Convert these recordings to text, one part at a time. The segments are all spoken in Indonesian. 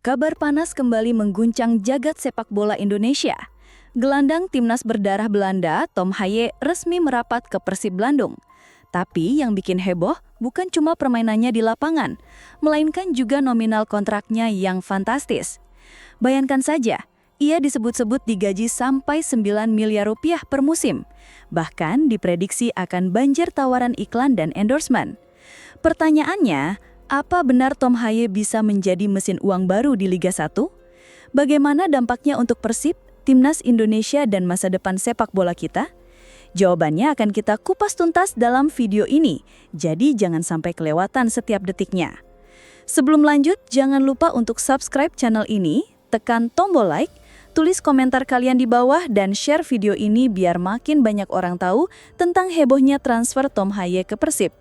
Kabar panas kembali mengguncang jagat sepak bola Indonesia. Gelandang timnas berdarah Belanda, Tom Haye, resmi merapat ke Persib Bandung. Tapi yang bikin heboh bukan cuma permainannya di lapangan, melainkan juga nominal kontraknya yang fantastis. Bayangkan saja, ia disebut-sebut digaji sampai 9 miliar rupiah per musim. Bahkan diprediksi akan banjir tawaran iklan dan endorsement. Pertanyaannya, apa benar Tom Haye bisa menjadi mesin uang baru di Liga 1? Bagaimana dampaknya untuk Persib, Timnas Indonesia dan masa depan sepak bola kita? Jawabannya akan kita kupas tuntas dalam video ini, jadi jangan sampai kelewatan setiap detiknya. Sebelum lanjut, jangan lupa untuk subscribe channel ini, tekan tombol like, tulis komentar kalian di bawah dan share video ini biar makin banyak orang tahu tentang hebohnya transfer Tom Haye ke Persib.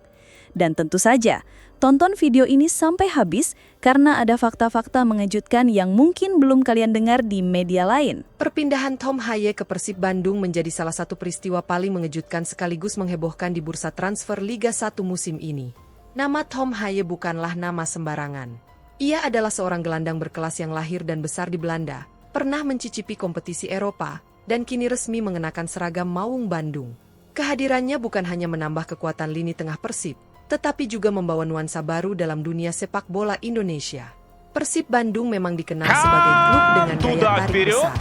Dan tentu saja, tonton video ini sampai habis karena ada fakta-fakta mengejutkan yang mungkin belum kalian dengar di media lain. Perpindahan Tom Haye ke Persib Bandung menjadi salah satu peristiwa paling mengejutkan sekaligus menghebohkan di bursa transfer Liga 1 musim ini. Nama Tom Haye bukanlah nama sembarangan. Ia adalah seorang gelandang berkelas yang lahir dan besar di Belanda, pernah mencicipi kompetisi Eropa, dan kini resmi mengenakan seragam Maung Bandung. Kehadirannya bukan hanya menambah kekuatan lini tengah Persib, tetapi juga membawa nuansa baru dalam dunia sepak bola Indonesia. Persib Bandung memang dikenal sebagai klub dengan daya tarik besar.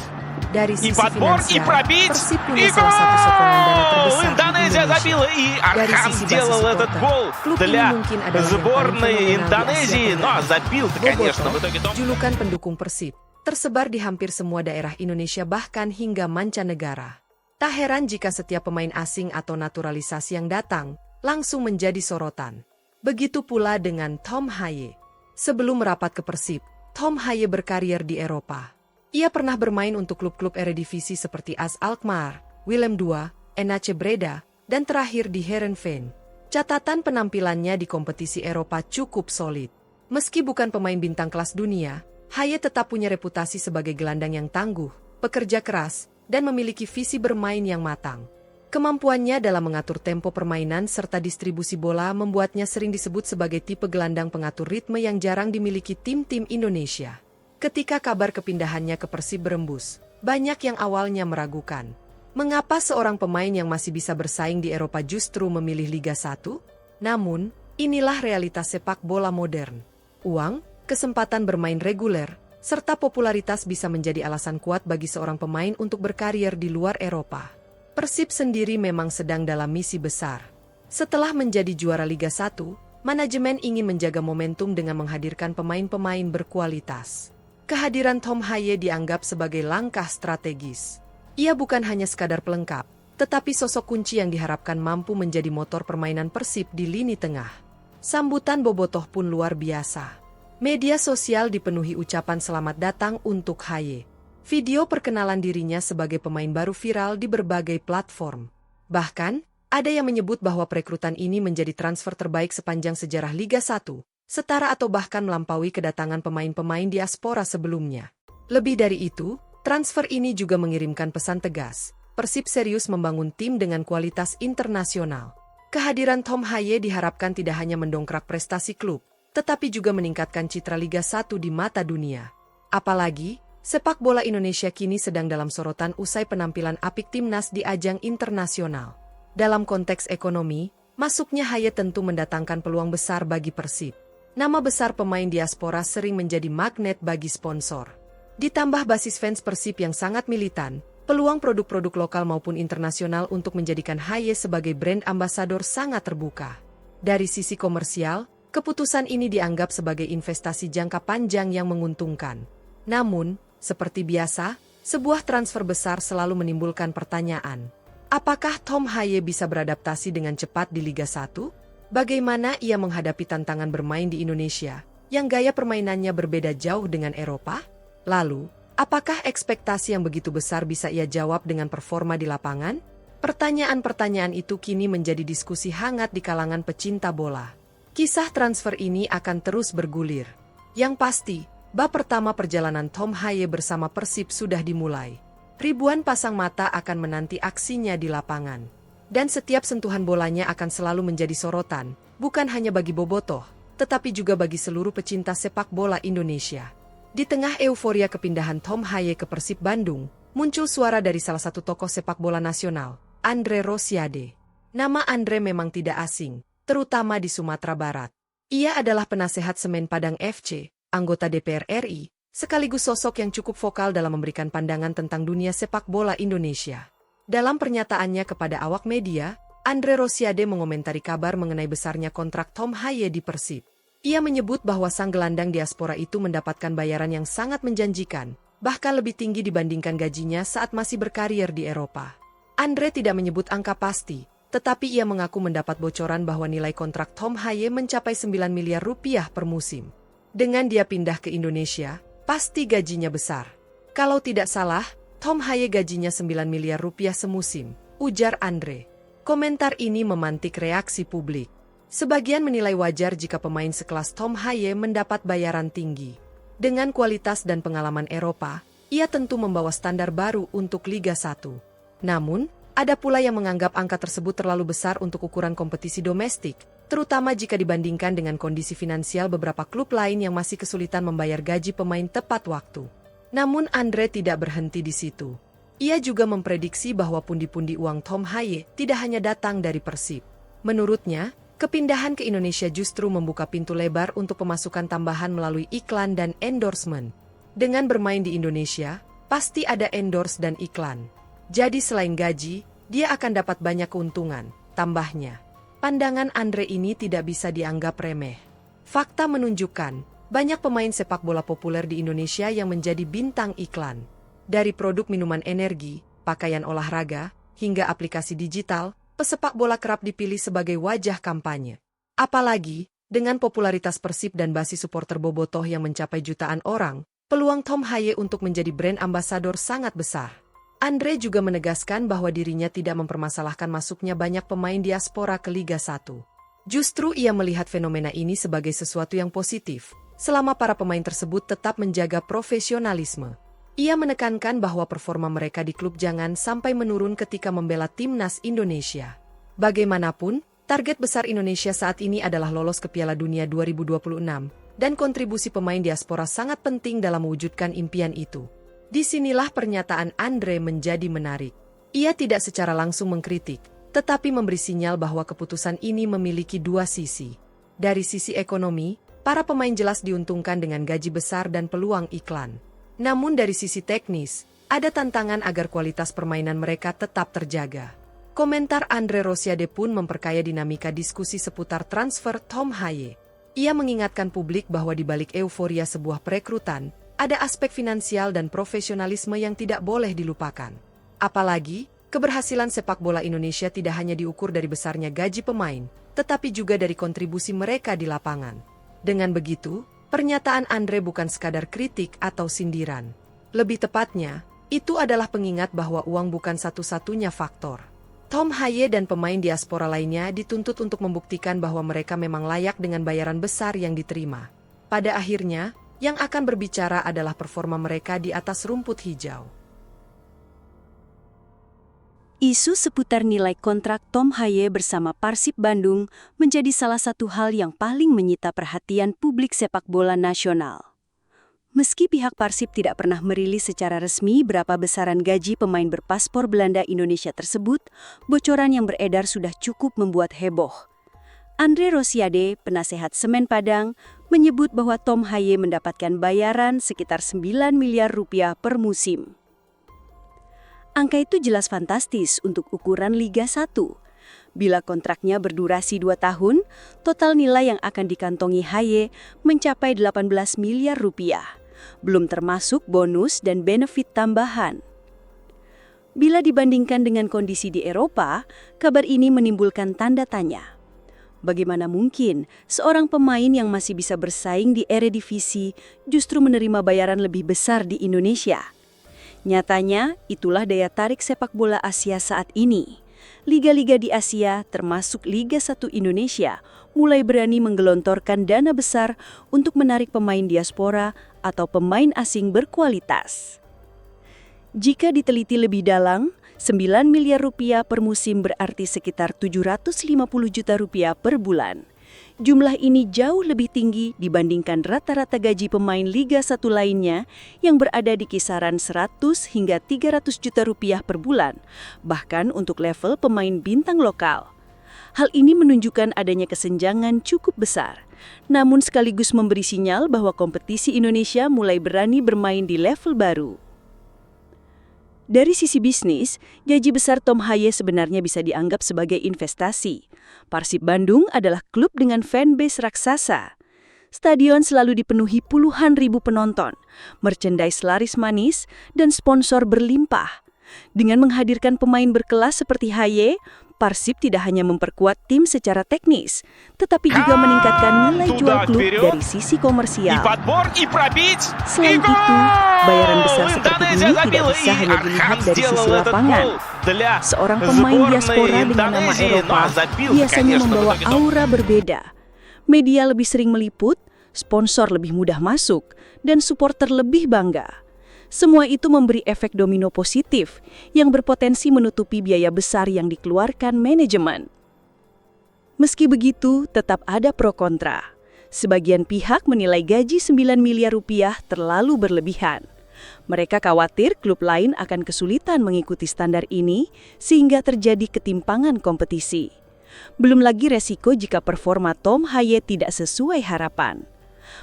Dari sisi finansial, Persib punya salah satu sokongan dana terbesar di Indonesia. Dari sisi basis supporter, klub ini mungkin adalah yang paling fenomenal di Asia Tenggara. Julukan pendukung Persib tersebar di hampir semua daerah Indonesia bahkan hingga mancanegara. Tak heran jika setiap pemain asing atau naturalisasi yang datang langsung menjadi sorotan. Begitu pula dengan Tom Haye. Sebelum merapat ke Persib, Tom Haye berkarier di Eropa. Ia pernah bermain untuk klub-klub Eredivisie seperti AS Alkmaar, Willem II, NAC Breda, dan terakhir di Heerenveen. Catatan penampilannya di kompetisi Eropa cukup solid. Meski bukan pemain bintang kelas dunia, Haye tetap punya reputasi sebagai gelandang yang tangguh, pekerja keras, dan memiliki visi bermain yang matang. Kemampuannya dalam mengatur tempo permainan serta distribusi bola membuatnya sering disebut sebagai tipe gelandang pengatur ritme yang jarang dimiliki tim-tim Indonesia. Ketika kabar kepindahannya ke Persib berembus, banyak yang awalnya meragukan. Mengapa seorang pemain yang masih bisa bersaing di Eropa justru memilih Liga 1? Namun, inilah realitas sepak bola modern. Uang, kesempatan bermain reguler, serta popularitas bisa menjadi alasan kuat bagi seorang pemain untuk berkarier di luar Eropa. Persib sendiri memang sedang dalam misi besar. Setelah menjadi juara Liga 1, manajemen ingin menjaga momentum dengan menghadirkan pemain-pemain berkualitas. Kehadiran Tom Haye dianggap sebagai langkah strategis. Ia bukan hanya sekadar pelengkap, tetapi sosok kunci yang diharapkan mampu menjadi motor permainan Persib di lini tengah. Sambutan bobotoh pun luar biasa. Media sosial dipenuhi ucapan selamat datang untuk Haye. Video perkenalan dirinya sebagai pemain baru viral di berbagai platform. Bahkan, ada yang menyebut bahwa perekrutan ini menjadi transfer terbaik sepanjang sejarah Liga 1, setara atau bahkan melampaui kedatangan pemain-pemain diaspora sebelumnya. Lebih dari itu, transfer ini juga mengirimkan pesan tegas. Persib serius membangun tim dengan kualitas internasional. Kehadiran Tom Haye diharapkan tidak hanya mendongkrak prestasi klub, tetapi juga meningkatkan citra Liga 1 di mata dunia. Apalagi, sepak bola Indonesia kini sedang dalam sorotan usai penampilan apik timnas di ajang internasional. Dalam konteks ekonomi, masuknya Haye tentu mendatangkan peluang besar bagi Persib. Nama besar pemain diaspora sering menjadi magnet bagi sponsor. Ditambah basis fans Persib yang sangat militan, peluang produk-produk lokal maupun internasional untuk menjadikan Haye sebagai brand ambasador sangat terbuka. Dari sisi komersial, keputusan ini dianggap sebagai investasi jangka panjang yang menguntungkan. Namun, seperti biasa, sebuah transfer besar selalu menimbulkan pertanyaan. Apakah Tom Haye bisa beradaptasi dengan cepat di Liga 1? Bagaimana ia menghadapi tantangan bermain di Indonesia, yang gaya permainannya berbeda jauh dengan Eropa? Lalu, apakah ekspektasi yang begitu besar bisa ia jawab dengan performa di lapangan? Pertanyaan-pertanyaan itu kini menjadi diskusi hangat di kalangan pecinta bola. Kisah transfer ini akan terus bergulir. Yang pasti, bab pertama perjalanan Tom Haye bersama Persib sudah dimulai. Ribuan pasang mata akan menanti aksinya di lapangan. Dan setiap sentuhan bolanya akan selalu menjadi sorotan, bukan hanya bagi bobotoh, tetapi juga bagi seluruh pecinta sepak bola Indonesia. Di tengah euforia kepindahan Tom Haye ke Persib Bandung, muncul suara dari salah satu tokoh sepak bola nasional, Andre Rosiade. Nama Andre memang tidak asing, terutama di Sumatera Barat. Ia adalah penasehat Semen Padang FC, anggota DPR RI, sekaligus sosok yang cukup vokal dalam memberikan pandangan tentang dunia sepak bola Indonesia. Dalam pernyataannya kepada awak media, Andre Rosiade mengomentari kabar mengenai besarnya kontrak Tom Haye di Persib. Ia menyebut bahwa sang gelandang diaspora itu mendapatkan bayaran yang sangat menjanjikan, bahkan lebih tinggi dibandingkan gajinya saat masih berkarir di Eropa. Andre tidak menyebut angka pasti, tetapi ia mengaku mendapat bocoran bahwa nilai kontrak Tom Haye mencapai 9 miliar rupiah per musim. Dengan dia pindah ke Indonesia, pasti gajinya besar. Kalau tidak salah, Tom Haye gajinya 9 miliar rupiah semusim, ujar Andre. Komentar ini memantik reaksi publik. Sebagian menilai wajar jika pemain sekelas Tom Haye mendapat bayaran tinggi. Dengan kualitas dan pengalaman Eropa, ia tentu membawa standar baru untuk Liga 1. Namun, ada pula yang menganggap angka tersebut terlalu besar untuk ukuran kompetisi domestik, terutama jika dibandingkan dengan kondisi finansial beberapa klub lain yang masih kesulitan membayar gaji pemain tepat waktu. Namun Andre tidak berhenti di situ. Ia juga memprediksi bahwa pundi-pundi uang Tom Haye tidak hanya datang dari Persib. Menurutnya, kepindahan ke Indonesia justru membuka pintu lebar untuk pemasukan tambahan melalui iklan dan endorsement. Dengan bermain di Indonesia, pasti ada endorse dan iklan. Jadi selain gaji, dia akan dapat banyak keuntungan, tambahnya. Pandangan Andre ini tidak bisa dianggap remeh. Fakta menunjukkan, banyak pemain sepak bola populer di Indonesia yang menjadi bintang iklan. Dari produk minuman energi, pakaian olahraga, hingga aplikasi digital, pesepak bola kerap dipilih sebagai wajah kampanye. Apalagi, dengan popularitas Persib dan basis supporter bobotoh yang mencapai jutaan orang, peluang Tom Haye untuk menjadi brand ambassador sangat besar. Andre juga menegaskan bahwa dirinya tidak mempermasalahkan masuknya banyak pemain diaspora ke Liga 1. Justru ia melihat fenomena ini sebagai sesuatu yang positif, selama para pemain tersebut tetap menjaga profesionalisme. Ia menekankan bahwa performa mereka di klub jangan sampai menurun ketika membela timnas Indonesia. Bagaimanapun, target besar Indonesia saat ini adalah lolos ke Piala Dunia 2026, dan kontribusi pemain diaspora sangat penting dalam mewujudkan impian itu. Disinilah pernyataan Andre menjadi menarik. Ia tidak secara langsung mengkritik, tetapi memberi sinyal bahwa keputusan ini memiliki dua sisi. Dari sisi ekonomi, para pemain jelas diuntungkan dengan gaji besar dan peluang iklan. Namun dari sisi teknis, ada tantangan agar kualitas permainan mereka tetap terjaga. Komentar Andre Rosiade pun memperkaya dinamika diskusi seputar transfer Tom Haye. Ia mengingatkan publik bahwa di balik euforia sebuah perekrutan, ada aspek finansial dan profesionalisme yang tidak boleh dilupakan. Apalagi, keberhasilan sepak bola Indonesia tidak hanya diukur dari besarnya gaji pemain, tetapi juga dari kontribusi mereka di lapangan. Dengan begitu, pernyataan Andre bukan sekadar kritik atau sindiran. Lebih tepatnya, itu adalah pengingat bahwa uang bukan satu-satunya faktor. Tom Haye dan pemain diaspora lainnya dituntut untuk membuktikan bahwa mereka memang layak dengan bayaran besar yang diterima. Pada akhirnya, yang akan berbicara adalah performa mereka di atas rumput hijau. Isu seputar nilai kontrak Tom Haye bersama Persib Bandung menjadi salah satu hal yang paling menyita perhatian publik sepak bola nasional. Meski pihak Persib tidak pernah merilis secara resmi berapa besaran gaji pemain berpaspor Belanda Indonesia tersebut, bocoran yang beredar sudah cukup membuat heboh. Andre Rosiade, penasehat Semen Padang, menyebut bahwa Tom Haye mendapatkan bayaran sekitar 9 miliar rupiah per musim. Angka itu jelas fantastis untuk ukuran Liga 1. Bila kontraknya berdurasi 2 tahun, total nilai yang akan dikantongi Haye mencapai 18 miliar rupiah, belum termasuk bonus dan benefit tambahan. Bila dibandingkan dengan kondisi di Eropa, kabar ini menimbulkan tanda tanya. Bagaimana mungkin seorang pemain yang masih bisa bersaing di Eredivisie justru menerima bayaran lebih besar di Indonesia? Nyatanya, itulah daya tarik sepak bola Asia saat ini. Liga-liga di Asia, termasuk Liga 1 Indonesia, mulai berani menggelontorkan dana besar untuk menarik pemain diaspora atau pemain asing berkualitas. Jika diteliti lebih dalam, 9 miliar rupiah per musim berarti sekitar 750 juta rupiah per bulan. Jumlah ini jauh lebih tinggi dibandingkan rata-rata gaji pemain Liga 1 lainnya yang berada di kisaran 100 hingga 300 juta rupiah per bulan, bahkan untuk level pemain bintang lokal. Hal ini menunjukkan adanya kesenjangan cukup besar, namun sekaligus memberi sinyal bahwa kompetisi Indonesia mulai berani bermain di level baru. Dari sisi bisnis, gaji besar Tom Haye sebenarnya bisa dianggap sebagai investasi. Persib Bandung adalah klub dengan fanbase raksasa. Stadion selalu dipenuhi puluhan ribu penonton, merchandise laris manis, dan sponsor berlimpah. Dengan menghadirkan pemain berkelas seperti Haye, Persib tidak hanya memperkuat tim secara teknis, tetapi juga meningkatkan nilai jual klub dari sisi komersial. Selain itu, bayaran besar seperti ini tidak bisa hanya dilihat dari sisi lapangan. Seorang pemain diaspora dengan nama Eropa biasanya membawa aura berbeda. Media lebih sering meliput, sponsor lebih mudah masuk, dan supporter lebih bangga. Semua itu memberi efek domino positif yang berpotensi menutupi biaya besar yang dikeluarkan manajemen. Meski begitu, tetap ada pro kontra. Sebagian pihak menilai gaji 9 miliar rupiah terlalu berlebihan. Mereka khawatir klub lain akan kesulitan mengikuti standar ini sehingga terjadi ketimpangan kompetisi. Belum lagi resiko jika performa Tom Haye tidak sesuai harapan.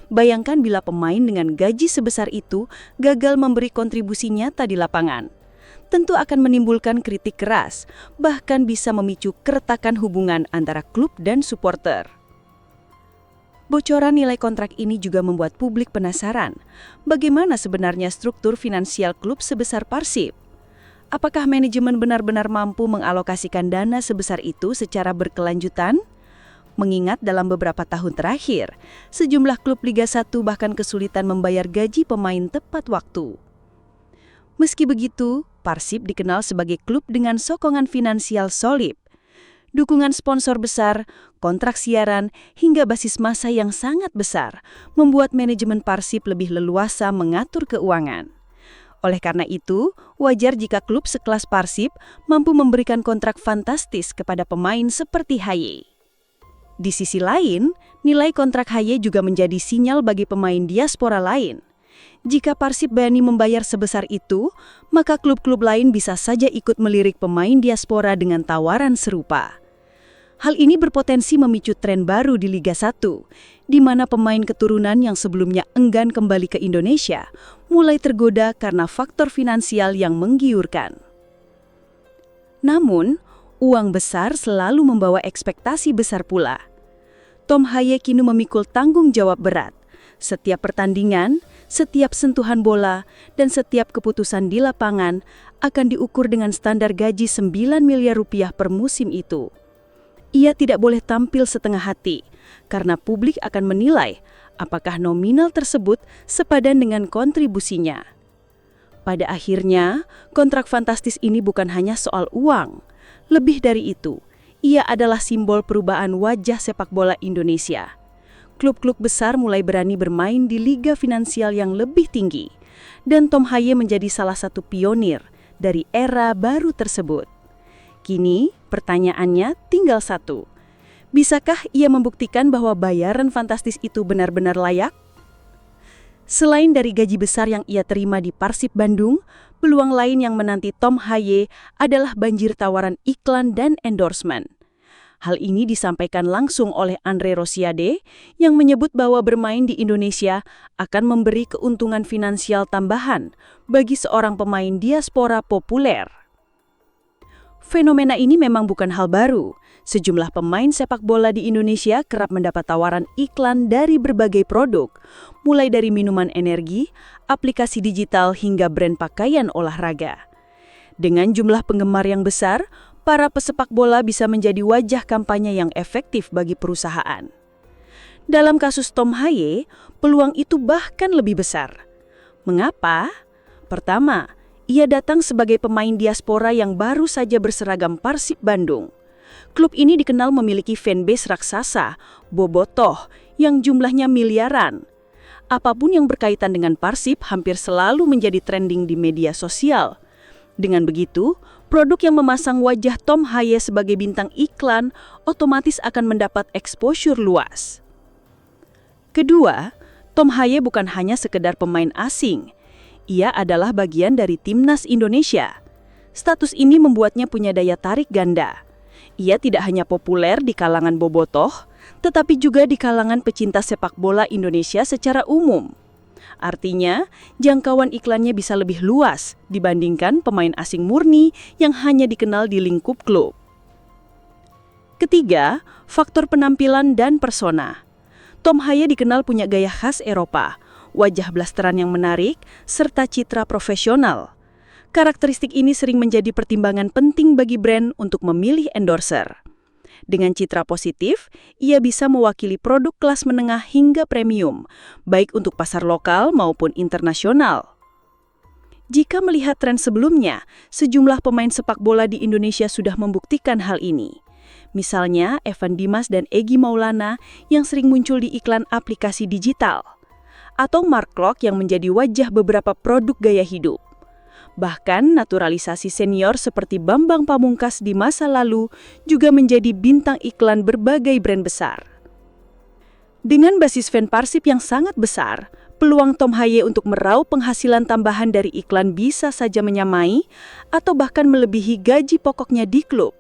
Bayangkan bila pemain dengan gaji sebesar itu gagal memberi kontribusi nyata di lapangan. Tentu akan menimbulkan kritik keras, bahkan bisa memicu keretakan hubungan antara klub dan supporter. Bocoran nilai kontrak ini juga membuat publik penasaran, bagaimana sebenarnya struktur finansial klub sebesar Persib? Apakah manajemen benar-benar mampu mengalokasikan dana sebesar itu secara berkelanjutan? Mengingat dalam beberapa tahun terakhir, sejumlah klub Liga 1 bahkan kesulitan membayar gaji pemain tepat waktu. Meski begitu, Persib dikenal sebagai klub dengan sokongan finansial solid. Dukungan sponsor besar, kontrak siaran, hingga basis massa yang sangat besar membuat manajemen Persib lebih leluasa mengatur keuangan. Oleh karena itu, wajar jika klub sekelas Persib mampu memberikan kontrak fantastis kepada pemain seperti Haye. Di sisi lain, nilai kontrak Haye juga menjadi sinyal bagi pemain diaspora lain. Jika Persib berani membayar sebesar itu, maka klub-klub lain bisa saja ikut melirik pemain diaspora dengan tawaran serupa. Hal ini berpotensi memicu tren baru di Liga 1, di mana pemain keturunan yang sebelumnya enggan kembali ke Indonesia mulai tergoda karena faktor finansial yang menggiurkan. Namun, uang besar selalu membawa ekspektasi besar pula. Tom Haye kini memikul tanggung jawab berat. Setiap pertandingan, setiap sentuhan bola, dan setiap keputusan di lapangan akan diukur dengan standar gaji 9 miliar rupiah per musim itu. Ia tidak boleh tampil setengah hati, karena publik akan menilai apakah nominal tersebut sepadan dengan kontribusinya. Pada akhirnya, kontrak fantastis ini bukan hanya soal uang. Lebih dari itu, ia adalah simbol perubahan wajah sepak bola Indonesia. Klub-klub besar mulai berani bermain di liga finansial yang lebih tinggi, dan Tom Haye menjadi salah satu pionir dari era baru tersebut. Kini, pertanyaannya tinggal satu. Bisakah ia membuktikan bahwa bayaran fantastis itu benar-benar layak? Selain dari gaji besar yang ia terima di Persib Bandung, peluang lain yang menanti Tom Haye adalah banjir tawaran iklan dan endorsement. Hal ini disampaikan langsung oleh Andre Rosiade yang menyebut bahwa bermain di Indonesia akan memberi keuntungan finansial tambahan bagi seorang pemain diaspora populer. Fenomena ini memang bukan hal baru. Sejumlah pemain sepak bola di Indonesia kerap mendapat tawaran iklan dari berbagai produk, mulai dari minuman energi, aplikasi digital hingga brand pakaian olahraga. Dengan jumlah penggemar yang besar, para pesepak bola bisa menjadi wajah kampanye yang efektif bagi perusahaan. Dalam kasus Tom Haye, peluang itu bahkan lebih besar. Mengapa? Pertama, ia datang sebagai pemain diaspora yang baru saja berseragam Persib Bandung. Klub ini dikenal memiliki fanbase raksasa, bobotoh, yang jumlahnya miliaran. Apapun yang berkaitan dengan Persib hampir selalu menjadi trending di media sosial. Dengan begitu, Produk yang memasang wajah Tom Haye sebagai bintang iklan otomatis akan mendapat exposure luas. Kedua, Tom Haye bukan hanya sekedar pemain asing. Ia adalah bagian dari timnas Indonesia. Status ini membuatnya punya daya tarik ganda. Ia tidak hanya populer di kalangan bobotoh, tetapi juga di kalangan pecinta sepak bola Indonesia secara umum. Artinya, jangkauan iklannya bisa lebih luas dibandingkan pemain asing murni yang hanya dikenal di lingkup klub. Ketiga, faktor penampilan dan persona. Tom Haye dikenal punya gaya khas Eropa, wajah blasteran yang menarik, serta citra profesional. Karakteristik ini sering menjadi pertimbangan penting bagi brand untuk memilih endorser. Dengan citra positif, ia bisa mewakili produk kelas menengah hingga premium, baik untuk pasar lokal maupun internasional. Jika melihat tren sebelumnya, sejumlah pemain sepak bola di Indonesia sudah membuktikan hal ini. Misalnya, Evan Dimas dan Egy Maulana yang sering muncul di iklan aplikasi digital. Atau Mark Klok yang menjadi wajah beberapa produk gaya hidup. Bahkan naturalisasi senior seperti Bambang Pamungkas di masa lalu juga menjadi bintang iklan berbagai brand besar. Dengan basis fan Persib yang sangat besar, peluang Tom Haye untuk meraup penghasilan tambahan dari iklan bisa saja menyamai atau bahkan melebihi gaji pokoknya di klub.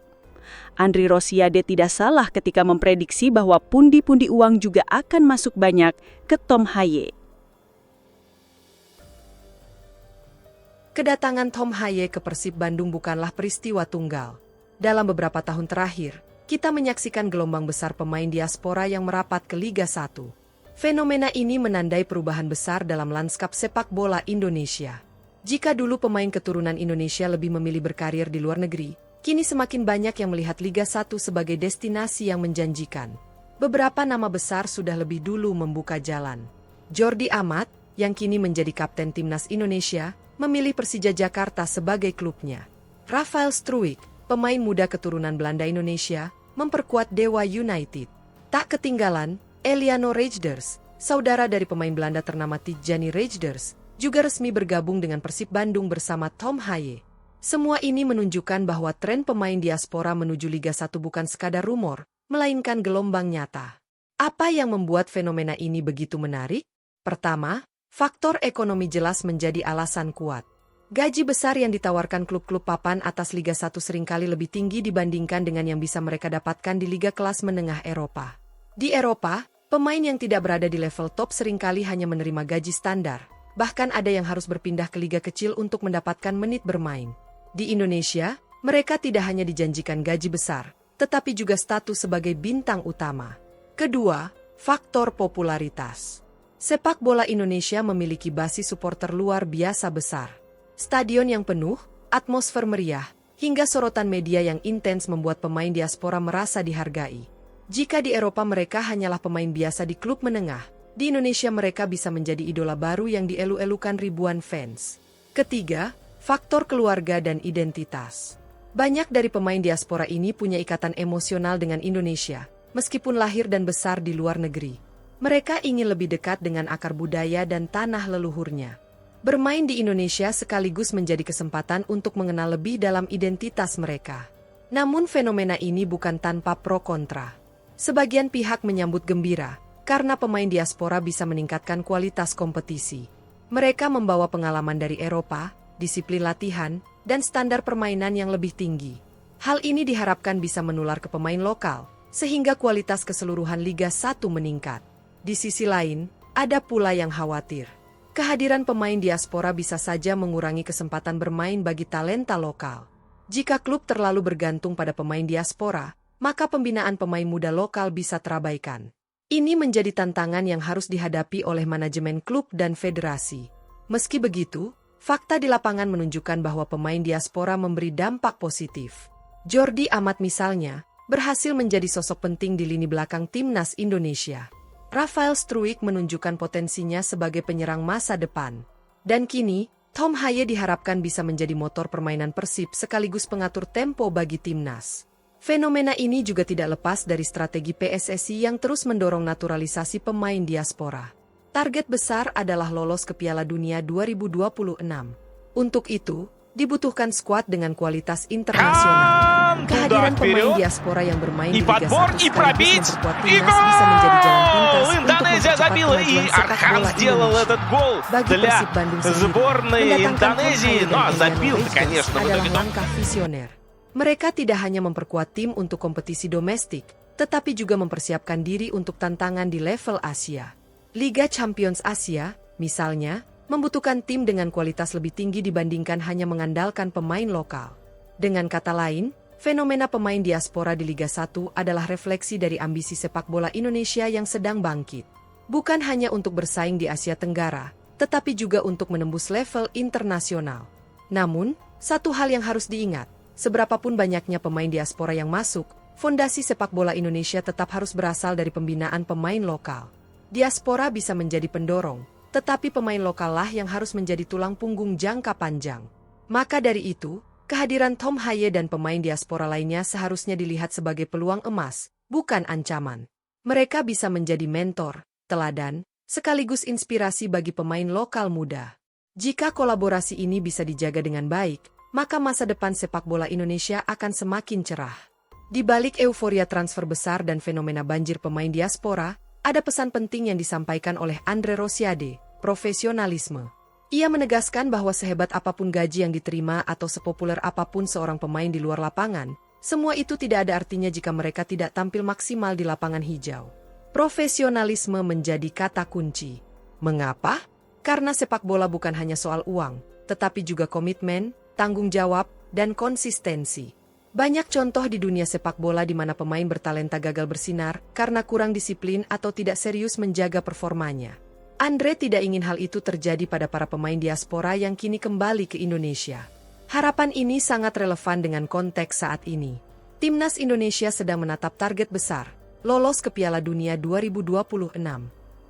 Andri Rosiade tidak salah ketika memprediksi bahwa pundi-pundi uang juga akan masuk banyak ke Tom Haye. Kedatangan Tom Haye ke Persib Bandung bukanlah peristiwa tunggal. Dalam beberapa tahun terakhir, kita menyaksikan gelombang besar pemain diaspora yang merapat ke Liga 1. Fenomena ini menandai perubahan besar dalam lanskap sepak bola Indonesia. Jika dulu pemain keturunan Indonesia lebih memilih berkarir di luar negeri, kini semakin banyak yang melihat Liga 1 sebagai destinasi yang menjanjikan. Beberapa nama besar sudah lebih dulu membuka jalan. Jordi Amat, yang kini menjadi kapten timnas Indonesia, memilih Persija Jakarta sebagai klubnya. Rafael Struijk, pemain muda keturunan Belanda Indonesia, memperkuat Dewa United. Tak ketinggalan, Eliano Rejders, saudara dari pemain Belanda ternama Tijjani Rejders, juga resmi bergabung dengan Persib Bandung bersama Tom Haye. Semua ini menunjukkan bahwa tren pemain diaspora menuju Liga 1 bukan sekadar rumor, melainkan gelombang nyata. Apa yang membuat fenomena ini begitu menarik? Pertama, faktor ekonomi jelas menjadi alasan kuat. Gaji besar yang ditawarkan klub-klub papan atas Liga 1 seringkali lebih tinggi dibandingkan dengan yang bisa mereka dapatkan di liga kelas menengah Eropa. Di Eropa, pemain yang tidak berada di level top seringkali hanya menerima gaji standar. Bahkan ada yang harus berpindah ke liga kecil untuk mendapatkan menit bermain. Di Indonesia, mereka tidak hanya dijanjikan gaji besar, tetapi juga status sebagai bintang utama. Kedua, faktor popularitas. Sepak bola Indonesia memiliki basis supporter luar biasa besar. Stadion yang penuh, atmosfer meriah, hingga sorotan media yang intens membuat pemain diaspora merasa dihargai. Jika di Eropa mereka hanyalah pemain biasa di klub menengah, di Indonesia mereka bisa menjadi idola baru yang dielu-elukan ribuan fans. Ketiga, faktor keluarga dan identitas. Banyak dari pemain diaspora ini punya ikatan emosional dengan Indonesia, meskipun lahir dan besar di luar negeri. Mereka ingin lebih dekat dengan akar budaya dan tanah leluhurnya. Bermain di Indonesia sekaligus menjadi kesempatan untuk mengenal lebih dalam identitas mereka. Namun fenomena ini bukan tanpa pro kontra. Sebagian pihak menyambut gembira, karena pemain diaspora bisa meningkatkan kualitas kompetisi. Mereka membawa pengalaman dari Eropa, disiplin latihan, dan standar permainan yang lebih tinggi. Hal ini diharapkan bisa menular ke pemain lokal, sehingga kualitas keseluruhan Liga 1 meningkat. Di sisi lain, ada pula yang khawatir. Kehadiran pemain diaspora bisa saja mengurangi kesempatan bermain bagi talenta lokal. Jika klub terlalu bergantung pada pemain diaspora, maka pembinaan pemain muda lokal bisa terabaikan. Ini menjadi tantangan yang harus dihadapi oleh manajemen klub dan federasi. Meski begitu, fakta di lapangan menunjukkan bahwa pemain diaspora memberi dampak positif. Jordi Amat misalnya, berhasil menjadi sosok penting di lini belakang timnas Indonesia. Rafael Struijk menunjukkan potensinya sebagai penyerang masa depan. Dan kini, Tom Haye diharapkan bisa menjadi motor permainan Persib sekaligus pengatur tempo bagi timnas. Fenomena ini juga tidak lepas dari strategi PSSI yang terus mendorong naturalisasi pemain diaspora. Target besar adalah lolos ke Piala Dunia 2026. Untuk itu, dibutuhkan skuad dengan kualitas internasional. Kehadiran pemain diaspora yang bermain di Liga 1 sekaligus memperkuat timnas bisa menjadi jalan pintas untuk mempercepat kemajuan sepak bola Indonesia. Bagi Persib Bandung sendiri, mendatangkan Tom Haye dan Emiliano Reyes adalah langkah visioner. Mereka tidak hanya memperkuat tim untuk kompetisi domestik, tetapi juga mempersiapkan diri untuk tantangan di level Asia. Liga Champions Asia, misalnya, membutuhkan tim dengan kualitas lebih tinggi dibandingkan hanya mengandalkan pemain lokal. Dengan kata lain, fenomena pemain diaspora di Liga 1 adalah refleksi dari ambisi sepak bola Indonesia yang sedang bangkit. Bukan hanya untuk bersaing di Asia Tenggara, tetapi juga untuk menembus level internasional. Namun, satu hal yang harus diingat, seberapapun banyaknya pemain diaspora yang masuk, fondasi sepak bola Indonesia tetap harus berasal dari pembinaan pemain lokal. Diaspora bisa menjadi pendorong, tetapi pemain lokal lah yang harus menjadi tulang punggung jangka panjang. Maka dari itu, kehadiran Tom Haye dan pemain diaspora lainnya seharusnya dilihat sebagai peluang emas, bukan ancaman. Mereka bisa menjadi mentor, teladan, sekaligus inspirasi bagi pemain lokal muda. Jika kolaborasi ini bisa dijaga dengan baik, maka masa depan sepak bola Indonesia akan semakin cerah. Di balik euforia transfer besar dan fenomena banjir pemain diaspora, ada pesan penting yang disampaikan oleh Andre Rosiade, profesionalisme. Ia menegaskan bahwa sehebat apapun gaji yang diterima atau sepopuler apapun seorang pemain di luar lapangan, semua itu tidak ada artinya jika mereka tidak tampil maksimal di lapangan hijau. Profesionalisme menjadi kata kunci. Mengapa? Karena sepak bola bukan hanya soal uang, tetapi juga komitmen, tanggung jawab, dan konsistensi. Banyak contoh di dunia sepak bola di mana pemain bertalenta gagal bersinar karena kurang disiplin atau tidak serius menjaga performanya. Andre tidak ingin hal itu terjadi pada para pemain diaspora yang kini kembali ke Indonesia. Harapan ini sangat relevan dengan konteks saat ini. Timnas Indonesia sedang menatap target besar, lolos ke Piala Dunia 2026.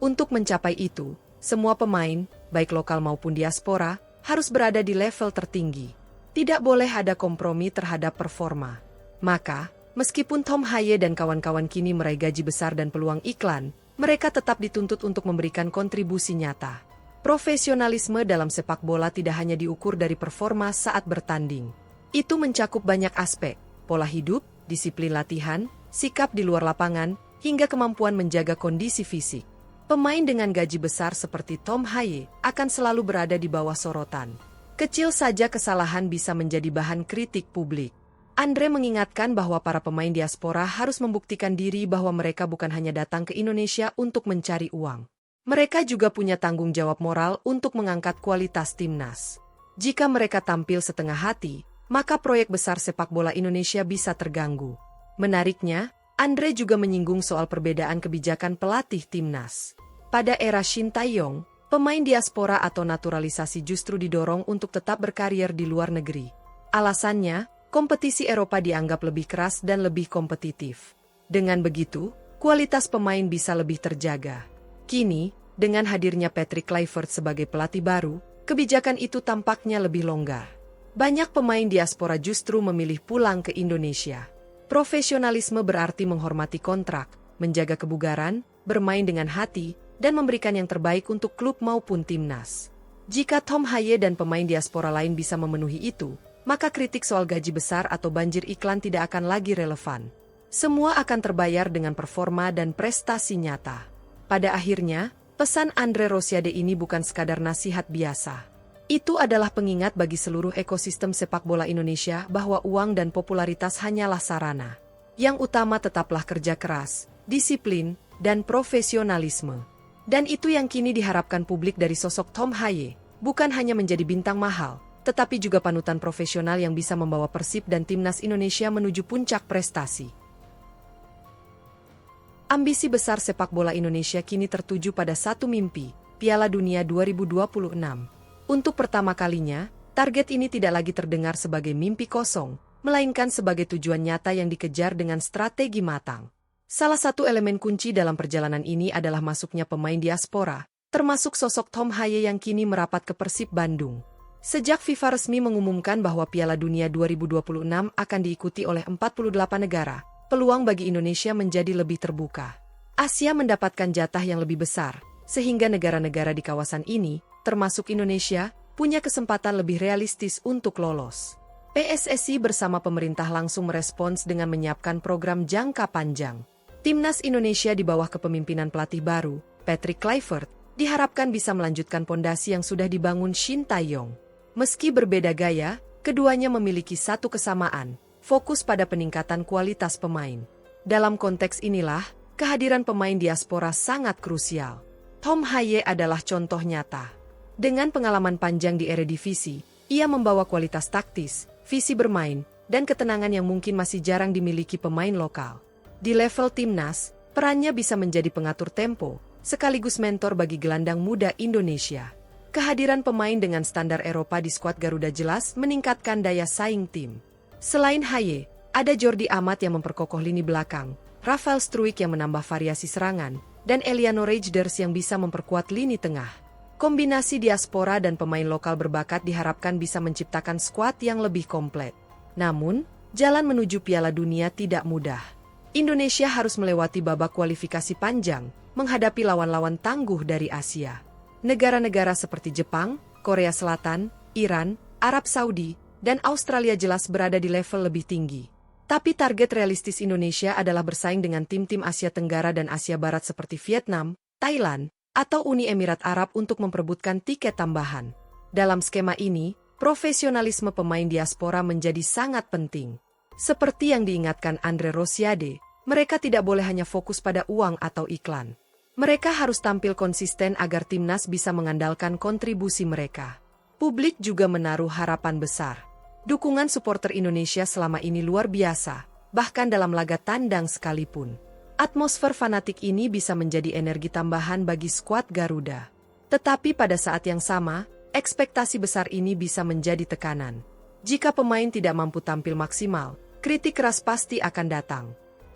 Untuk mencapai itu, semua pemain, baik lokal maupun diaspora, harus berada di level tertinggi. Tidak boleh ada kompromi terhadap performa. Maka, meskipun Tom Haye dan kawan-kawan kini meraih gaji besar dan peluang iklan, mereka tetap dituntut untuk memberikan kontribusi nyata. Profesionalisme dalam sepak bola tidak hanya diukur dari performa saat bertanding. Itu mencakup banyak aspek, pola hidup, disiplin latihan, sikap di luar lapangan, hingga kemampuan menjaga kondisi fisik. Pemain dengan gaji besar seperti Tom Haye akan selalu berada di bawah sorotan. Kecil saja kesalahan bisa menjadi bahan kritik publik. Andre mengingatkan bahwa para pemain diaspora harus membuktikan diri bahwa mereka bukan hanya datang ke Indonesia untuk mencari uang. Mereka juga punya tanggung jawab moral untuk mengangkat kualitas timnas. Jika mereka tampil setengah hati, maka proyek besar sepak bola Indonesia bisa terganggu. Menariknya, Andre juga menyinggung soal perbedaan kebijakan pelatih timnas. Pada era Shin Tae-yong, pemain diaspora atau naturalisasi justru didorong untuk tetap berkarier di luar negeri. Alasannya, kompetisi Eropa dianggap lebih keras dan lebih kompetitif. Dengan begitu, kualitas pemain bisa lebih terjaga. Kini, dengan hadirnya Patrick Kluivert sebagai pelatih baru, kebijakan itu tampaknya lebih longgar. Banyak pemain diaspora justru memilih pulang ke Indonesia. Profesionalisme berarti menghormati kontrak, menjaga kebugaran, bermain dengan hati, dan memberikan yang terbaik untuk klub maupun timnas. Jika Tom Haye dan pemain diaspora lain bisa memenuhi itu, maka kritik soal gaji besar atau banjir iklan tidak akan lagi relevan. Semua akan terbayar dengan performa dan prestasi nyata. Pada akhirnya, pesan Andre Rosiade ini bukan sekadar nasihat biasa. Itu adalah pengingat bagi seluruh ekosistem sepak bola Indonesia bahwa uang dan popularitas hanyalah sarana. Yang utama tetaplah kerja keras, disiplin, dan profesionalisme. Dan itu yang kini diharapkan publik dari sosok Tom Haye, bukan hanya menjadi bintang mahal, tetapi juga panutan profesional yang bisa membawa Persib dan Timnas Indonesia menuju puncak prestasi. Ambisi besar sepak bola Indonesia kini tertuju pada satu mimpi, Piala Dunia 2026. Untuk pertama kalinya, target ini tidak lagi terdengar sebagai mimpi kosong, melainkan sebagai tujuan nyata yang dikejar dengan strategi matang. Salah satu elemen kunci dalam perjalanan ini adalah masuknya pemain diaspora, termasuk sosok Tom Haye yang kini merapat ke Persib Bandung. Sejak FIFA resmi mengumumkan bahwa Piala Dunia 2026 akan diikuti oleh 48 negara, peluang bagi Indonesia menjadi lebih terbuka. Asia mendapatkan jatah yang lebih besar, sehingga negara-negara di kawasan ini, termasuk Indonesia, punya kesempatan lebih realistis untuk lolos. PSSI bersama pemerintah langsung merespons dengan menyiapkan program jangka panjang. Timnas Indonesia di bawah kepemimpinan pelatih baru, Patrick Kluivert, diharapkan bisa melanjutkan pondasi yang sudah dibangun Shin Tae-yong. Meski berbeda gaya, keduanya memiliki satu kesamaan, fokus pada peningkatan kualitas pemain. Dalam konteks inilah, kehadiran pemain diaspora sangat krusial. Tom Hye adalah contoh nyata. Dengan pengalaman panjang di Eredivisie, ia membawa kualitas taktis, visi bermain, dan ketenangan yang mungkin masih jarang dimiliki pemain lokal. Di level timnas, perannya bisa menjadi pengatur tempo, sekaligus mentor bagi gelandang muda Indonesia. Kehadiran pemain dengan standar Eropa di skuad Garuda jelas meningkatkan daya saing tim. Selain Hye, ada Jordi Amat yang memperkokoh lini belakang, Rafael Struijk yang menambah variasi serangan, dan Eliano Reijnders yang bisa memperkuat lini tengah. Kombinasi diaspora dan pemain lokal berbakat diharapkan bisa menciptakan skuad yang lebih komplit. Namun, jalan menuju Piala Dunia tidak mudah. Indonesia harus melewati babak kualifikasi panjang, menghadapi lawan-lawan tangguh dari Asia. Negara-negara seperti Jepang, Korea Selatan, Iran, Arab Saudi, dan Australia jelas berada di level lebih tinggi. Tapi target realistis Indonesia adalah bersaing dengan tim-tim Asia Tenggara dan Asia Barat seperti Vietnam, Thailand, atau Uni Emirat Arab untuk memperebutkan tiket tambahan. Dalam skema ini, profesionalisme pemain diaspora menjadi sangat penting. Seperti yang diingatkan Andre Rosiade, mereka tidak boleh hanya fokus pada uang atau iklan. Mereka harus tampil konsisten agar timnas bisa mengandalkan kontribusi mereka. Publik juga menaruh harapan besar. Dukungan supporter Indonesia selama ini luar biasa, bahkan dalam laga tandang sekalipun. Atmosfer fanatik ini bisa menjadi energi tambahan bagi skuad Garuda. Tetapi pada saat yang sama, ekspektasi besar ini bisa menjadi tekanan. Jika pemain tidak mampu tampil maksimal, kritik keras pasti akan datang.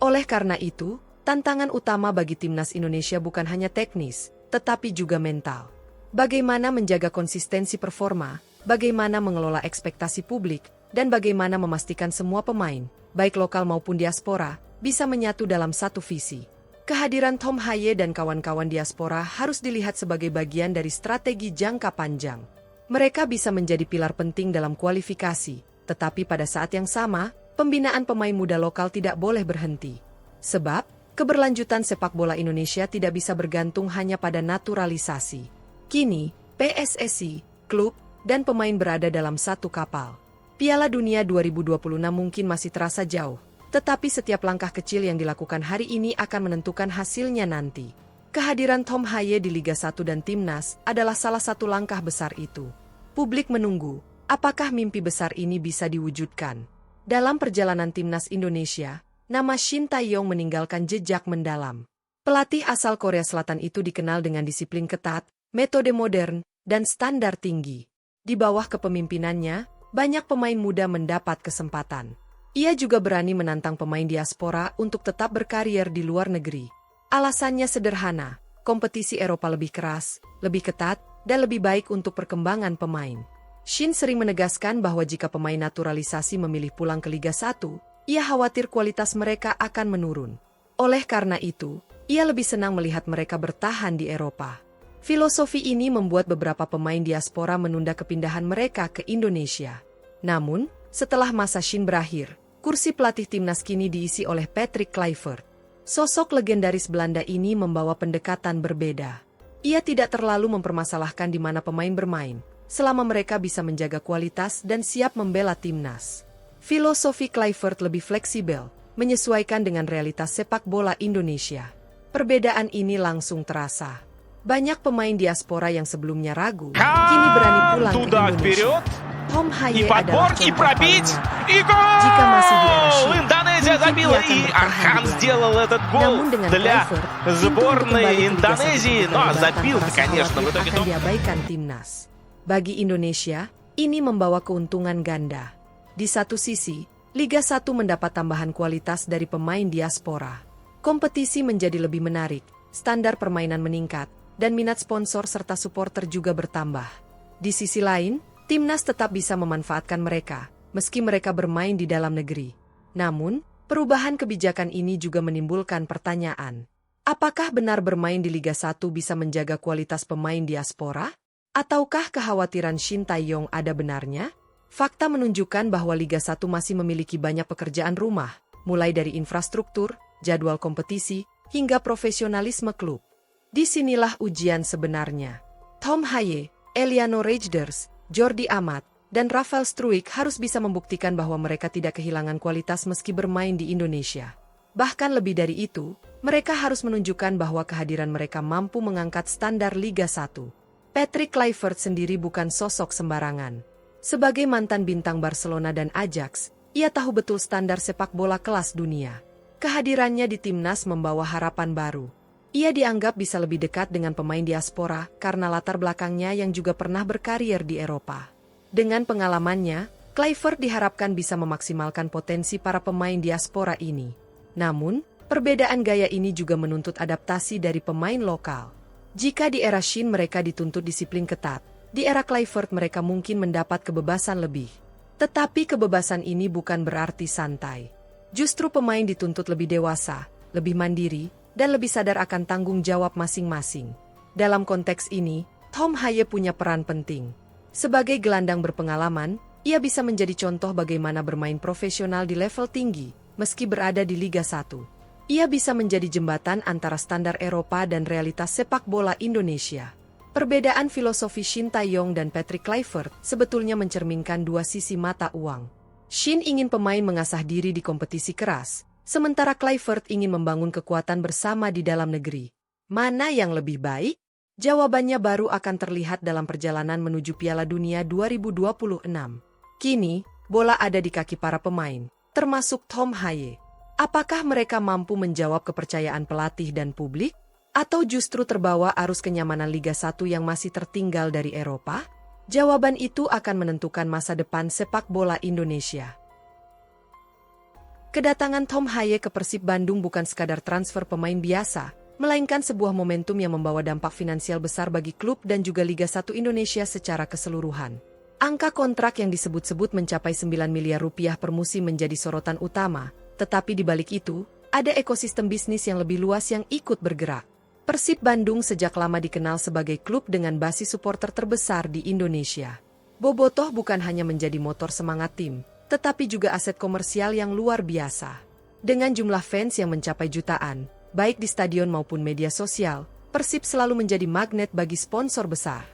Oleh karena itu, tantangan utama bagi timnas Indonesia bukan hanya teknis, tetapi juga mental. Bagaimana menjaga konsistensi performa, bagaimana mengelola ekspektasi publik, dan bagaimana memastikan semua pemain, baik lokal maupun diaspora, bisa menyatu dalam satu visi. Kehadiran Tom Hye dan kawan-kawan diaspora harus dilihat sebagai bagian dari strategi jangka panjang. Mereka bisa menjadi pilar penting dalam kualifikasi, tetapi pada saat yang sama, pembinaan pemain muda lokal tidak boleh berhenti. Sebab, keberlanjutan sepak bola Indonesia tidak bisa bergantung hanya pada naturalisasi. Kini, PSSI, klub, dan pemain berada dalam satu kapal. Piala Dunia 2026 mungkin masih terasa jauh, tetapi setiap langkah kecil yang dilakukan hari ini akan menentukan hasilnya nanti. Kehadiran Tom Hye di Liga 1 dan Timnas adalah salah satu langkah besar itu. Publik menunggu, apakah mimpi besar ini bisa diwujudkan? Dalam perjalanan Timnas Indonesia, nama Shin Tae-yong meninggalkan jejak mendalam. Pelatih asal Korea Selatan itu dikenal dengan disiplin ketat, metode modern, dan standar tinggi. Di bawah kepemimpinannya, banyak pemain muda mendapat kesempatan. Ia juga berani menantang pemain diaspora untuk tetap berkarier di luar negeri. Alasannya sederhana, kompetisi Eropa lebih keras, lebih ketat, dan lebih baik untuk perkembangan pemain. Shin sering menegaskan bahwa jika pemain naturalisasi memilih pulang ke Liga 1, ia khawatir kualitas mereka akan menurun. Oleh karena itu, ia lebih senang melihat mereka bertahan di Eropa. Filosofi ini membuat beberapa pemain diaspora menunda kepindahan mereka ke Indonesia. Namun, setelah masa Shin berakhir, kursi pelatih timnas kini diisi oleh Patrick Kluivert. Sosok legendaris Belanda ini membawa pendekatan berbeda. Ia tidak terlalu mempermasalahkan di mana pemain bermain, selama mereka bisa menjaga kualitas dan siap membela timnas. Filosofi Kluivert lebih fleksibel, menyesuaikan dengan realitas sepak bola Indonesia. Perbedaan ini langsung terasa. Banyak pemain diaspora yang sebelumnya ragu, kini berani pulang ke Indonesia. Tom Hye adalah contoh paling nyata. Jika masih di era Shin, Индонезия забила, и Архан сделал этот гол для сборной Индонезии. Ну а забил, конечно, в итоге akan diabaikan timnas. Bagi Indonesia, ini membawa keuntungan ganda. Di satu sisi, Liga 1 mendapat tambahan kualitas dari pemain diaspora. Kompetisi menjadi lebih menarik, standar permainan meningkat, dan minat sponsor serta supporter juga bertambah. Di sisi lain, timnas tetap bisa memanfaatkan mereka, meski mereka bermain di dalam negeri. Namun, perubahan kebijakan ini juga menimbulkan pertanyaan. Apakah benar bermain di Liga 1 bisa menjaga kualitas pemain diaspora? Ataukah kekhawatiran Shin Tae-yong ada benarnya? Fakta menunjukkan bahwa Liga 1 masih memiliki banyak pekerjaan rumah, mulai dari infrastruktur, jadwal kompetisi, hingga profesionalisme klub. Disinilah ujian sebenarnya. Tom Haye, Eliano Rejders, Jordi Amat, dan Rafael Struijk harus bisa membuktikan bahwa mereka tidak kehilangan kualitas meski bermain di Indonesia. Bahkan lebih dari itu, mereka harus menunjukkan bahwa kehadiran mereka mampu mengangkat standar Liga 1. Patrick Kluivert sendiri bukan sosok sembarangan. Sebagai mantan bintang Barcelona dan Ajax, ia tahu betul standar sepak bola kelas dunia. Kehadirannya di timnas membawa harapan baru. Ia dianggap bisa lebih dekat dengan pemain diaspora karena latar belakangnya yang juga pernah berkarier di Eropa. Dengan pengalamannya, Kluivert diharapkan bisa memaksimalkan potensi para pemain diaspora ini. Namun, perbedaan gaya ini juga menuntut adaptasi dari pemain lokal. Jika di era Shin mereka dituntut disiplin ketat, di era Kluivert mereka mungkin mendapat kebebasan lebih. Tetapi kebebasan ini bukan berarti santai. Justru pemain dituntut lebih dewasa, lebih mandiri, dan lebih sadar akan tanggung jawab masing-masing. Dalam konteks ini, Tom Haye punya peran penting. Sebagai gelandang berpengalaman, ia bisa menjadi contoh bagaimana bermain profesional di level tinggi, meski berada di Liga 1. Ia bisa menjadi jembatan antara standar Eropa dan realitas sepak bola Indonesia. Perbedaan filosofi Shin Tae-yong dan Patrick Kluivert sebetulnya mencerminkan dua sisi mata uang. Shin ingin pemain mengasah diri di kompetisi keras, sementara Kluivert ingin membangun kekuatan bersama di dalam negeri. Mana yang lebih baik? Jawabannya baru akan terlihat dalam perjalanan menuju Piala Dunia 2026. Kini, bola ada di kaki para pemain, termasuk Tom Haye. Apakah mereka mampu menjawab kepercayaan pelatih dan publik? Atau justru terbawa arus kenyamanan Liga 1 yang masih tertinggal dari Eropa? Jawaban itu akan menentukan masa depan sepak bola Indonesia. Kedatangan Tom Haye ke Persib Bandung bukan sekadar transfer pemain biasa, melainkan sebuah momentum yang membawa dampak finansial besar bagi klub dan juga Liga 1 Indonesia secara keseluruhan. Angka kontrak yang disebut-sebut mencapai 9 miliar rupiah per musim menjadi sorotan utama, tetapi di balik itu, ada ekosistem bisnis yang lebih luas yang ikut bergerak. Persib Bandung sejak lama dikenal sebagai klub dengan basis supporter terbesar di Indonesia. Bobotoh bukan hanya menjadi motor semangat tim, tetapi juga aset komersial yang luar biasa. Dengan jumlah fans yang mencapai jutaan, baik di stadion maupun media sosial, Persib selalu menjadi magnet bagi sponsor besar.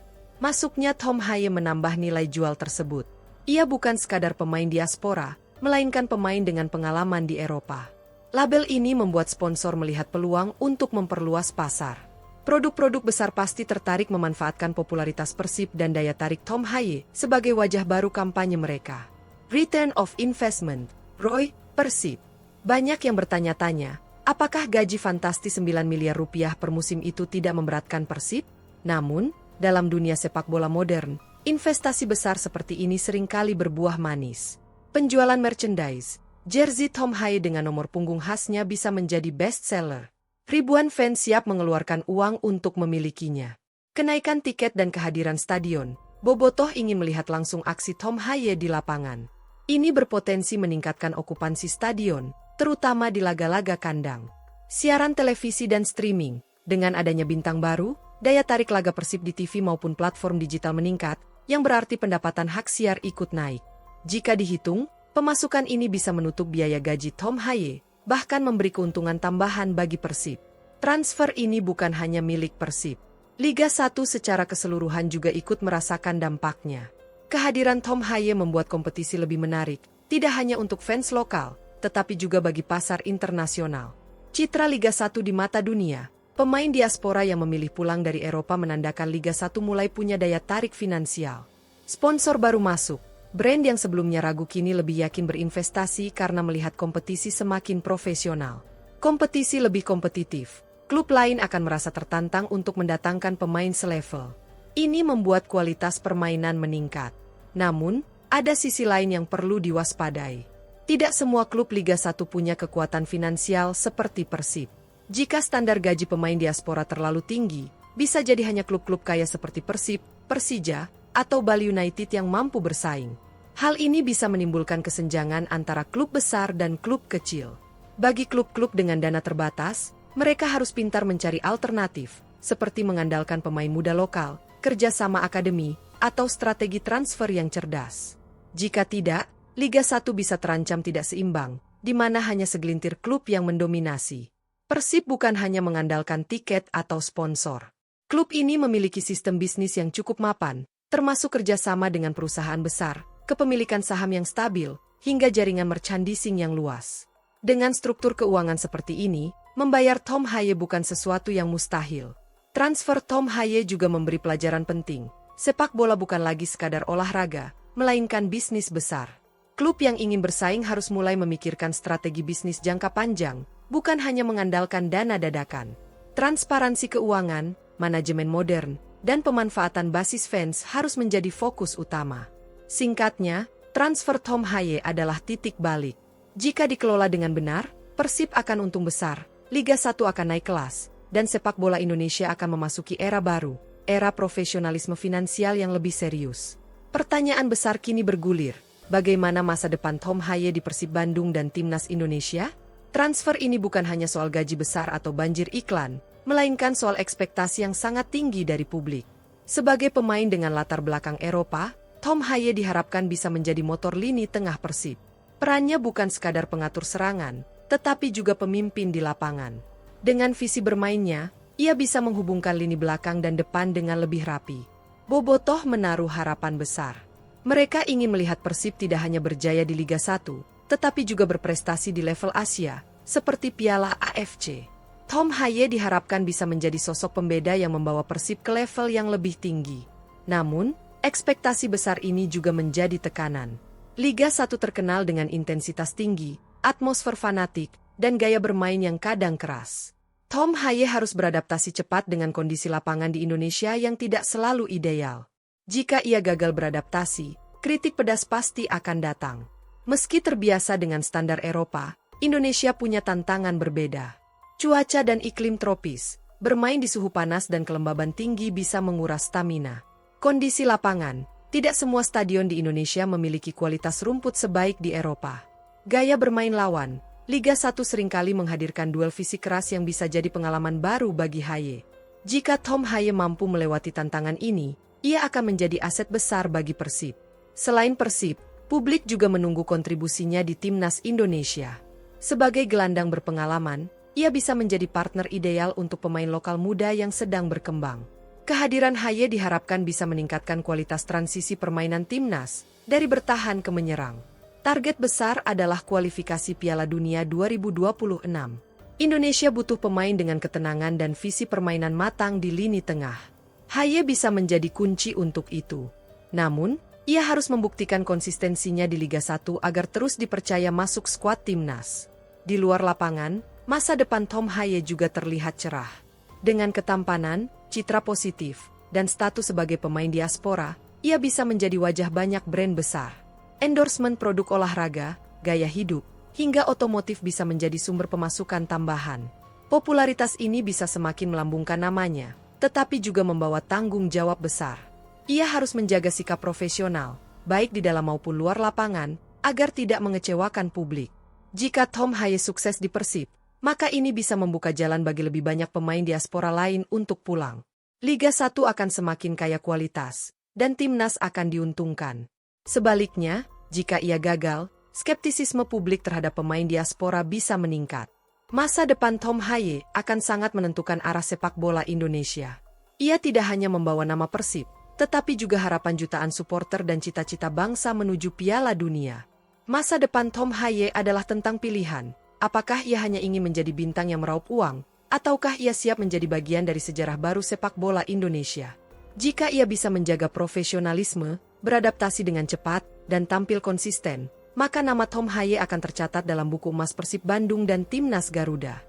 Masuknya Tom Haye menambah nilai jual tersebut. Ia bukan sekadar pemain diaspora, melainkan pemain dengan pengalaman di Eropa. Label ini membuat sponsor melihat peluang untuk memperluas pasar. Produk-produk besar pasti tertarik memanfaatkan popularitas Persib dan daya tarik Tom Haye sebagai wajah baru kampanye mereka. Return of Investment, ROI, Persib. Banyak yang bertanya-tanya, apakah gaji fantastis 9 miliar rupiah per musim itu tidak memberatkan Persib? Namun, dalam dunia sepak bola modern, investasi besar seperti ini seringkali berbuah manis. Penjualan merchandise, jersey Tom Haye dengan nomor punggung khasnya bisa menjadi best-seller. Ribuan fans siap mengeluarkan uang untuk memilikinya. Kenaikan tiket dan kehadiran stadion, bobotoh ingin melihat langsung aksi Tom Haye di lapangan. Ini berpotensi meningkatkan okupansi stadion, terutama di laga-laga kandang. Siaran televisi dan streaming, dengan adanya bintang baru, daya tarik laga Persib di TV maupun platform digital meningkat, yang berarti pendapatan hak siar ikut naik. Jika dihitung, pemasukan ini bisa menutup biaya gaji Tom Haye, bahkan memberi keuntungan tambahan bagi Persib. Transfer ini bukan hanya milik Persib. Liga 1 secara keseluruhan juga ikut merasakan dampaknya. Kehadiran Tom Haye membuat kompetisi lebih menarik, tidak hanya untuk fans lokal, tetapi juga bagi pasar internasional. Citra Liga 1 di mata dunia, pemain diaspora yang memilih pulang dari Eropa menandakan Liga 1 mulai punya daya tarik finansial. Sponsor baru masuk. Brand yang sebelumnya ragu kini lebih yakin berinvestasi karena melihat kompetisi semakin profesional. Kompetisi lebih kompetitif. Klub lain akan merasa tertantang untuk mendatangkan pemain selevel. Ini membuat kualitas permainan meningkat. Namun, ada sisi lain yang perlu diwaspadai. Tidak semua klub Liga 1 punya kekuatan finansial seperti Persib. Jika standar gaji pemain diaspora terlalu tinggi, bisa jadi hanya klub-klub kaya seperti Persib, Persija, atau Bali United yang mampu bersaing. Hal ini bisa menimbulkan kesenjangan antara klub besar dan klub kecil. Bagi klub-klub dengan dana terbatas, mereka harus pintar mencari alternatif, seperti mengandalkan pemain muda lokal, kerjasama akademi, atau strategi transfer yang cerdas. Jika tidak, Liga 1 bisa terancam tidak seimbang, di mana hanya segelintir klub yang mendominasi. Persib bukan hanya mengandalkan tiket atau sponsor. Klub ini memiliki sistem bisnis yang cukup mapan, termasuk kerjasama dengan perusahaan besar, kepemilikan saham yang stabil, hingga jaringan merchandising yang luas. Dengan struktur keuangan seperti ini, membayar Tom Haye bukan sesuatu yang mustahil. Transfer Tom Haye juga memberi pelajaran penting. Sepak bola bukan lagi sekadar olahraga, melainkan bisnis besar. Klub yang ingin bersaing harus mulai memikirkan strategi bisnis jangka panjang, bukan hanya mengandalkan dana dadakan. Transparansi keuangan, manajemen modern, dan pemanfaatan basis fans harus menjadi fokus utama. Singkatnya, transfer Tom Haye adalah titik balik. Jika dikelola dengan benar, Persib akan untung besar, Liga 1 akan naik kelas, dan sepak bola Indonesia akan memasuki era baru, era profesionalisme finansial yang lebih serius. Pertanyaan besar kini bergulir, bagaimana masa depan Tom Haye di Persib Bandung dan Timnas Indonesia? Transfer ini bukan hanya soal gaji besar atau banjir iklan, melainkan soal ekspektasi yang sangat tinggi dari publik. Sebagai pemain dengan latar belakang Eropa, Tom Haye diharapkan bisa menjadi motor lini tengah Persib. Perannya bukan sekadar pengatur serangan, tetapi juga pemimpin di lapangan. Dengan visi bermainnya, ia bisa menghubungkan lini belakang dan depan dengan lebih rapi. Bobotoh menaruh harapan besar. Mereka ingin melihat Persib tidak hanya berjaya di Liga 1, tetapi juga berprestasi di level Asia, seperti Piala AFC. Tom Haye diharapkan bisa menjadi sosok pembeda yang membawa Persib ke level yang lebih tinggi. Namun, ekspektasi besar ini juga menjadi tekanan. Liga 1 terkenal dengan intensitas tinggi, atmosfer fanatik, dan gaya bermain yang kadang keras. Tom Haye harus beradaptasi cepat dengan kondisi lapangan di Indonesia yang tidak selalu ideal. Jika ia gagal beradaptasi, kritik pedas pasti akan datang. Meski terbiasa dengan standar Eropa, Indonesia punya tantangan berbeda. Cuaca dan iklim tropis, bermain di suhu panas dan kelembaban tinggi bisa menguras stamina. Kondisi lapangan, tidak semua stadion di Indonesia memiliki kualitas rumput sebaik di Eropa. Gaya bermain lawan, Liga 1 seringkali menghadirkan duel fisik keras yang bisa jadi pengalaman baru bagi Haye. Jika Tom Haye mampu melewati tantangan ini, ia akan menjadi aset besar bagi Persib. Selain Persib, publik juga menunggu kontribusinya di Timnas Indonesia. Sebagai gelandang berpengalaman, ia bisa menjadi partner ideal untuk pemain lokal muda yang sedang berkembang. Kehadiran Haye diharapkan bisa meningkatkan kualitas transisi permainan Timnas, dari bertahan ke menyerang. Target besar adalah kualifikasi Piala Dunia 2026. Indonesia butuh pemain dengan ketenangan dan visi permainan matang di lini tengah. Haye bisa menjadi kunci untuk itu. Namun, ia harus membuktikan konsistensinya di Liga 1 agar terus dipercaya masuk skuad Timnas. Di luar lapangan, masa depan Tom Haye juga terlihat cerah. Dengan ketampanan, citra positif, dan status sebagai pemain diaspora, ia bisa menjadi wajah banyak brand besar. Endorsement produk olahraga, gaya hidup, hingga otomotif bisa menjadi sumber pemasukan tambahan. Popularitas ini bisa semakin melambungkan namanya, tetapi juga membawa tanggung jawab besar. Ia harus menjaga sikap profesional, baik di dalam maupun luar lapangan, agar tidak mengecewakan publik. Jika Tom Haye sukses di Persib, maka ini bisa membuka jalan bagi lebih banyak pemain diaspora lain untuk pulang. Liga 1 akan semakin kaya kualitas, dan Timnas akan diuntungkan. Sebaliknya, jika ia gagal, skeptisisme publik terhadap pemain diaspora bisa meningkat. Masa depan Tom Haye akan sangat menentukan arah sepak bola Indonesia. Ia tidak hanya membawa nama Persib, tetapi juga harapan jutaan supporter dan cita-cita bangsa menuju Piala Dunia. Masa depan Tom Haye adalah tentang pilihan. Apakah ia hanya ingin menjadi bintang yang meraup uang, ataukah ia siap menjadi bagian dari sejarah baru sepak bola Indonesia? Jika ia bisa menjaga profesionalisme, beradaptasi dengan cepat, dan tampil konsisten, maka nama Tom Haye akan tercatat dalam buku emas Persib Bandung dan Timnas Garuda.